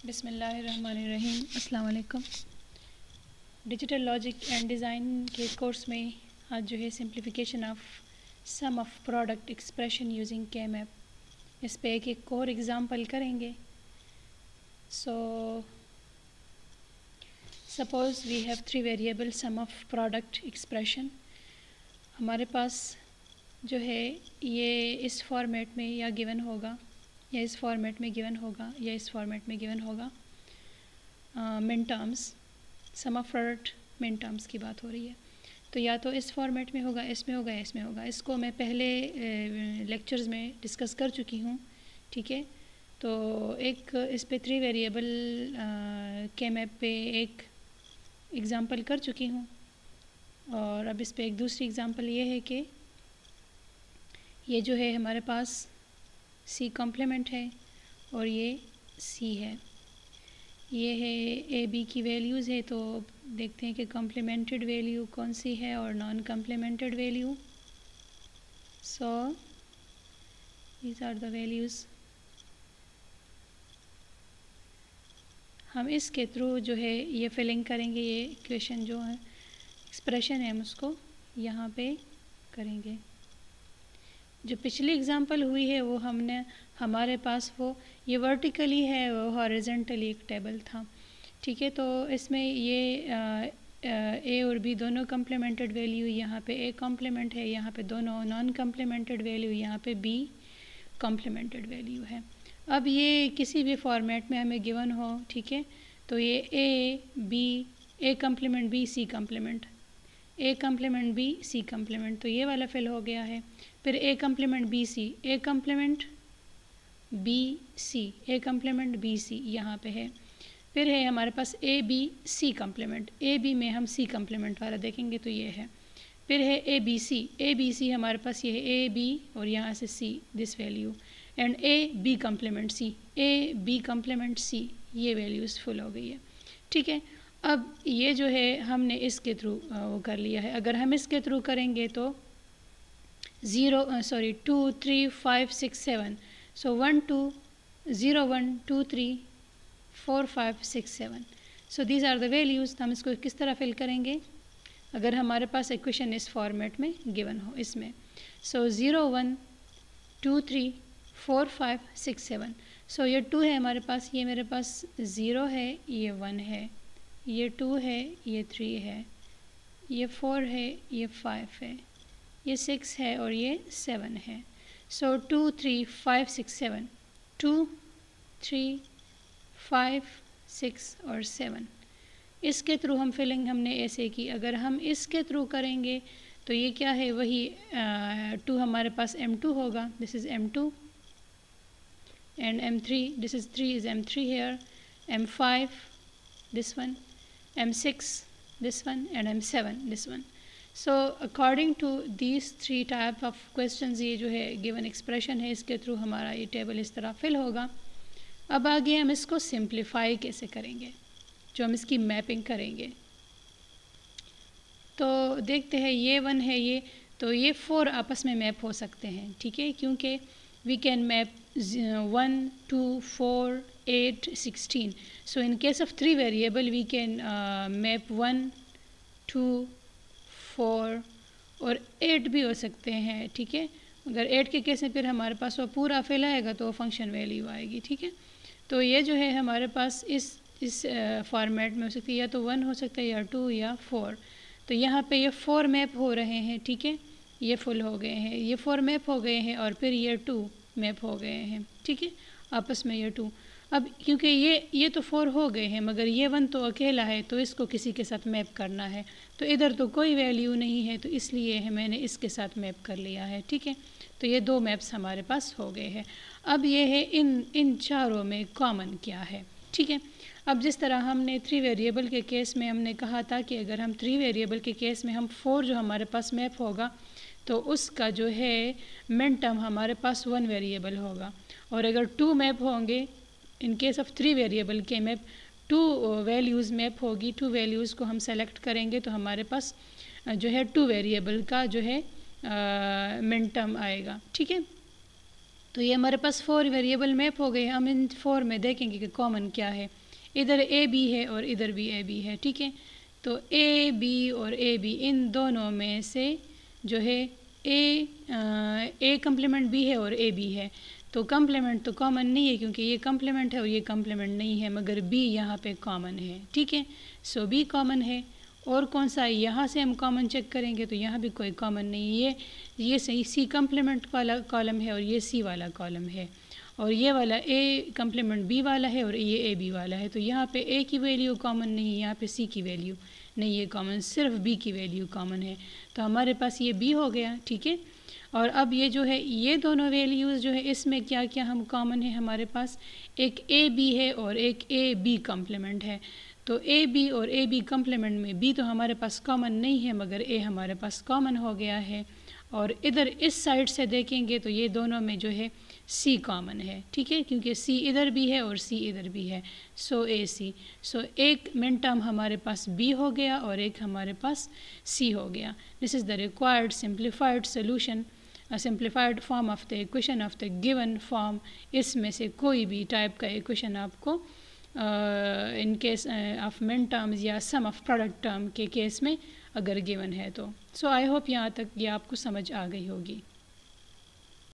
बिस्मिल्लाहिर्रहमानिर्रहीम। अस्सलाम वालेकुम। डिजिटल लॉजिक एंड डिज़ाइन के कोर्स में आज जो है simplification of sum of product expression using K map, इस पे एक और एग्ज़ाम्पल करेंगे। So suppose we have 3 variable sum of product expression. हमारे पास जो है ये इस फॉर्मेट में या गिवन होगा, या इस फॉर्मेट में गिवन होगा, या इस फॉर्मेट में गिवन होगा। मिन टर्म्स, सम ऑफ प्रोडक्ट मिन टर्म्स की बात हो रही है, तो या तो इस फॉर्मेट में होगा, इसमें होगा, इसमें होगा। इसको मैं पहले लेक्चर्स में डिस्कस कर चुकी हूँ, ठीक है। तो एक इस पे 3 वेरिएबल के मैप पे एक एग्ज़ाम्पल कर चुकी हूँ, और अब इस पे एक दूसरी एग्ज़ाम्पल ये है कि ये जो है हमारे पास सी कॉम्प्लीमेंट है और ये सी है, ये है ए बी की वैल्यूज़ है। तो देखते हैं कि कॉम्प्लीमेंटेड वैल्यू कौन सी है और non complemented value. So these are the values. हम इसके थ्रू जो है ये फिलिंग करेंगे, ये इक्वेशन जो है एक्सप्रेशन है हम उसको यहाँ पे करेंगे। जो पिछली एग्ज़ाम्पल हुई है वो हमने हमारे पास वो ये वर्टिकली है, वो हॉरिजॉन्टली एक टेबल था, ठीक है। तो इसमें ये ए और बी दोनों कॉम्प्लीमेंटेड वैल्यू, यहाँ पे ए कॉम्प्लीमेंट है, यहाँ पे दोनों नॉन कॉम्प्लीमेंटेड वैल्यू, यहाँ पे बी कॉम्प्लीमेंटेड वैल्यू है। अब ये किसी भी फॉर्मेट में हमें गिवन हो, ठीक है, तो ये A B, A complement B C complement, A complement B C complement, तो ये वाला फिल हो गया है। फिर A complement B C, A complement B C, A complement B C यहाँ पे है। फिर है हमारे पास A B C complement, A B में हम सी कॉम्प्लीमेंट वाला देखेंगे तो ये है। फिर है ए बी सी हमारे पास ये है ए बी और यहाँ से C this value, and A B complement C, A B complement C, ये वैल्यूज़ फुल हो गई है, ठीक है। अब ये जो है हमने इसके थ्रू वो कर लिया है। अगर हम इसके थ्रू करेंगे तो 2 3 5 6 7, सो 1 2 0 1 2 3 4 5 6 7, so these are the values. हम इसको किस तरह फिल करेंगे अगर हमारे पास इक्वेशन इस फॉर्मेट में गिवन हो इसमें। सो 0 1 2 3 4 5 6 7, सो ये 2 है हमारे पास, ये मेरे पास 0 है, ये 1 है, ये 2 है, ये 3 है, ये 4 है, ये 5 है, ये 6 है और ये 7 है। सो 2 3 5 6 7, 2 3 5 6 और 7, इसके थ्रू हम फिलिंग हमने ऐसे की। अगर हम इसके थ्रू करेंगे तो ये क्या है, वही 2 हमारे पास M2 होगा, this is M2 and M3, this is 3 is M3 here, M5 this one, M6 this one, and M7 this one. So according to these 3 type of questions, ये जो है given expression है, इसके थ्रू हमारा ये table इस तरह fill होगा। अब आगे हम इसको सिंप्लीफाई कैसे करेंगे, जो हम इसकी मैपिंग करेंगे। तो देखते हैं ये 1 है ये, तो ये 4 आपस में मैप हो सकते हैं, ठीक है, क्योंकि we can map 1 2 4 8 16. So in case of 3 variable we can map 1 2 4 और 8 भी हो सकते हैं, ठीक है। अगर 8 के केस में फिर हमारे पास वो पूरा फिल आएगा तो वो फंक्शन वैल्यू आएगी, ठीक है। तो ये जो है हमारे पास इस फॉर्मेट में हो सकती है, या तो 1 हो सकता है, या 2 या 4। तो यहाँ पे ये 4 मैप हो रहे हैं, ठीक है, ये फुल हो गए हैं, ये 4 मैप हो गए हैं, और फिर ये 2 मैप हो गए हैं, ठीक है, आपस में ये 2। अब क्योंकि ये तो 4 हो गए हैं, मगर ये 1 तो अकेला है, तो इसको किसी के साथ मैप करना है, तो इधर तो कोई वैल्यू नहीं है, तो इसलिए है मैंने इसके साथ मैप कर लिया है, ठीक है। तो ये 2 मैप्स हमारे पास हो गए हैं। अब ये है इन चारों में कॉमन क्या है, ठीक है। अब जिस तरह हमने 3 वेरिएबल के केस में हमने कहा था कि अगर हम 3 वेरिएबल के केस में हम 4 जो हमारे पास मैप होगा तो उसका जो है मिन टर्म हमारे पास 1 वेरिएबल होगा, और अगर 2 मैप होंगे इन केस ऑफ 3 वेरिएबल के मैप 2 वैल्यूज़ मैप होगी, 2 वैल्यूज़ को हम सेलेक्ट करेंगे तो हमारे पास जो है 2 वेरिएबल का जो है मिन टर्म आएगा, ठीक है। तो ये हमारे पास 4 वेरिएबल मैप हो गए। हम इन 4 में देखेंगे कि कॉमन क्या है। इधर ए बी है और इधर भी ए बी है, ठीक है। तो ए बी और ए बी इन दोनों में से जो है ए कम्प्लीमेंट बी है और ए बी है। तो कम्प्लीमेंट तो कॉमन नहीं है क्योंकि ये कम्प्लीमेंट है और ये कम्प्लीमेंट नहीं है, मगर बी यहाँ पे कॉमन है, ठीक है। सो बी कॉमन है। और कौन सा है, यहाँ से हम कॉमन चेक करेंगे तो यहाँ भी कोई कॉमन नहीं है। ये सही सी कम्प्लीमेंट वाला कॉलम है और ये सी वाला कॉलम है, और ये वाला ए कम्प्लीमेंट बी वाला है और ये ए बी वाला है। तो यहाँ पे ए की वैल्यू कॉमन नहीं है, यहाँ पे सी की वैल्यू नहीं है कॉमन, सिर्फ बी की वैल्यू कॉमन है। तो हमारे पास ये बी हो गया, ठीक है। और अब ये जो है ये दोनों वैल्यूज़ जो है इसमें क्या क्या हम कॉमन है हमारे पास, एक ए बी है और एक ए बी कम्प्लीमेंट है। तो ए बी और ए बी कम्प्लीमेंट में बी तो हमारे पास कॉमन नहीं है मगर ए हमारे पास कॉमन हो गया है। और इधर इस साइड से देखेंगे तो ये दोनों में जो है सी कॉमन है, ठीक है, क्योंकि सी इधर भी है और सी इधर भी है। सो ए सी, सो एक मिन टर्म हमारे पास बी हो गया और एक हमारे पास सी हो गया। This is the required simplified solution, simplified form of the equation of the given form. इसमें से कोई भी टाइप का इक्वेशन आपको इन केस ऑफ मिन टर्म्स या सम ऑफ प्रोडक्ट टर्म के केस में अगर गिवन है तो। सो आई होप यहाँ तक ये आपको समझ आ गई होगी।